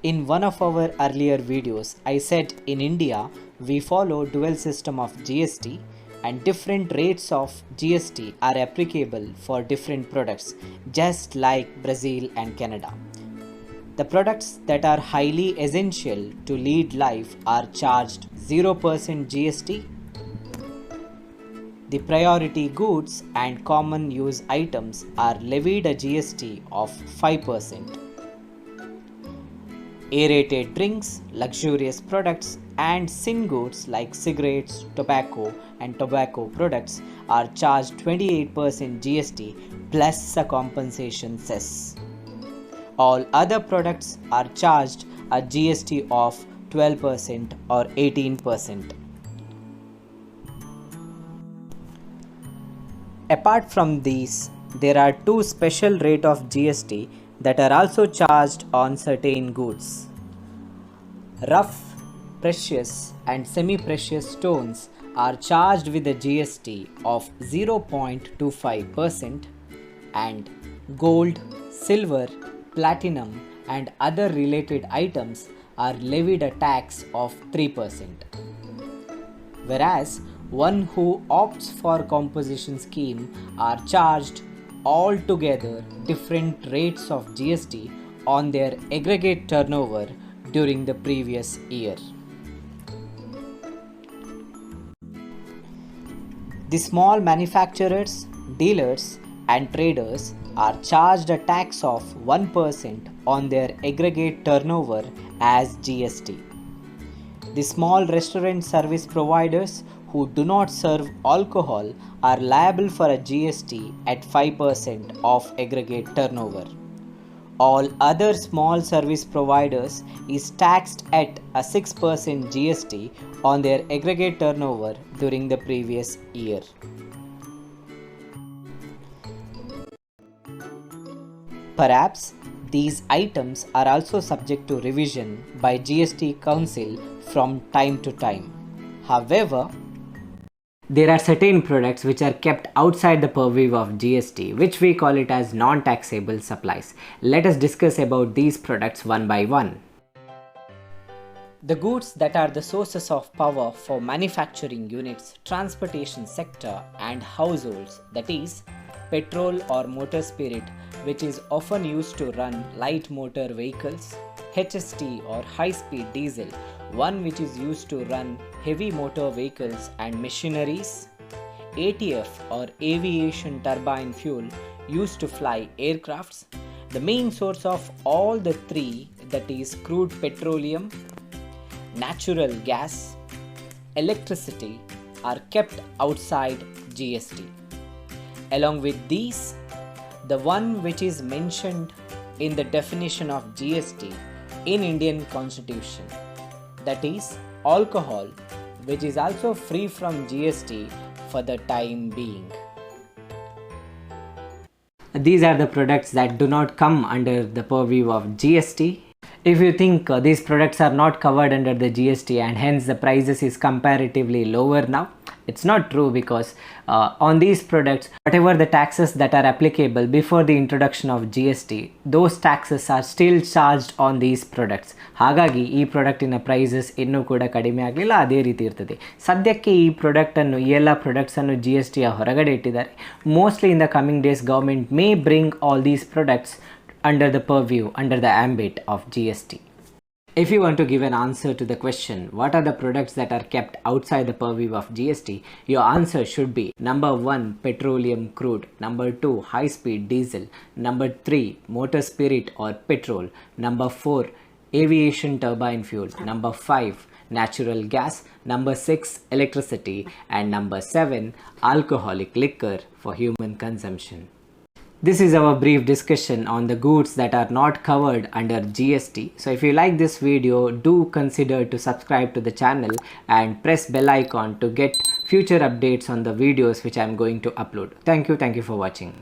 In one of our earlier videos, I said in India we follow dual system of GST and different rates of GST are applicable for different products, just like Brazil and Canada. The products that are highly essential to lead life are charged 0% GST. The priority goods and common use items are levied a GST of 5%. Aerated drinks, luxurious products, and sin goods like cigarettes, tobacco, and tobacco products are charged 28% GST plus a compensation cess. All other products are charged a GST of 12% or 18%. Apart from these, there are two special rates of GST that are also charged on certain goods. Rough, precious and semi-precious stones are charged with a GST of 0.25% and gold, silver, platinum and other related items are levied a tax of 3%. Whereas one who opts for composition scheme are charged altogether different rates of GST on their aggregate turnover during the previous year. The small manufacturers, dealers and traders are charged a tax of 1% on their aggregate turnover as GST. The small restaurant service providers who do not serve alcohol are liable for a GST at 5% of aggregate turnover. All other small service providers is taxed at a 6% GST on their aggregate turnover during the previous year. Perhaps these items are also subject to revision by GST Council from time to time. However, there are certain products which are kept outside the purview of GST, which we call it as non-taxable supplies. Let us discuss about these products one by one. The goods that are the sources of power for manufacturing units, transportation sector and households, that is, petrol or motor spirit, which is often used to run light motor vehicles, HST or high-speed diesel, one which is used to run heavy motor vehicles and machineries, ATF or aviation turbine fuel used to fly aircrafts. The main source of all the three, that is crude petroleum, natural gas, electricity, are kept outside GST. Along with these, the one which is mentioned in the definition of GST in Indian Constitution, that is alcohol, which is also free from GST for the time being. These are the products that do not come under the purview of GST. If you think these products are not covered under the GST and hence the prices is comparatively lower now, it's not true, because on these products, whatever the taxes that are applicable before the introduction of GST, those taxes are still charged on these products. ಹಾಗಾಗಿ ಈ ಪ್ರಾಡಕ್ಟಿನ prices ಇನ್ನೂ ಕೂಡ ಕಡಿಮೆ ಆಗಲಿಲ್ಲ, ಅದೇ ರೀತಿ ಇರ್ತದೆ. ಸದ್ಯಕ್ಕೆ ಈ ಪ್ರಾಡಕ್ಟನ್ನು ಈ ಎಲ್ಲ ಪ್ರಾಡಕ್ಟ್ಸನ್ನು GST ಹೊರಗಡೆ ಇಟ್ಟಿದ್ದಾರೆ. Mostly in the coming days government May bring all these products under the purview, under the ambit of GST. If you want to give an answer to the question, what are the products that are kept outside the purview of GST, your answer should be number 1, petroleum crude, number 2, high speed diesel, number 3, motor spirit or petrol, number 4, aviation turbine fuel, number 5, natural gas, number 6, electricity, and number 7, alcoholic liquor for human consumption. This is our brief discussion on the goods that are not covered under GST. So if you like this video, do consider to subscribe to the channel and press bell icon to get future updates on the videos which I am going to upload. Thank you for watching.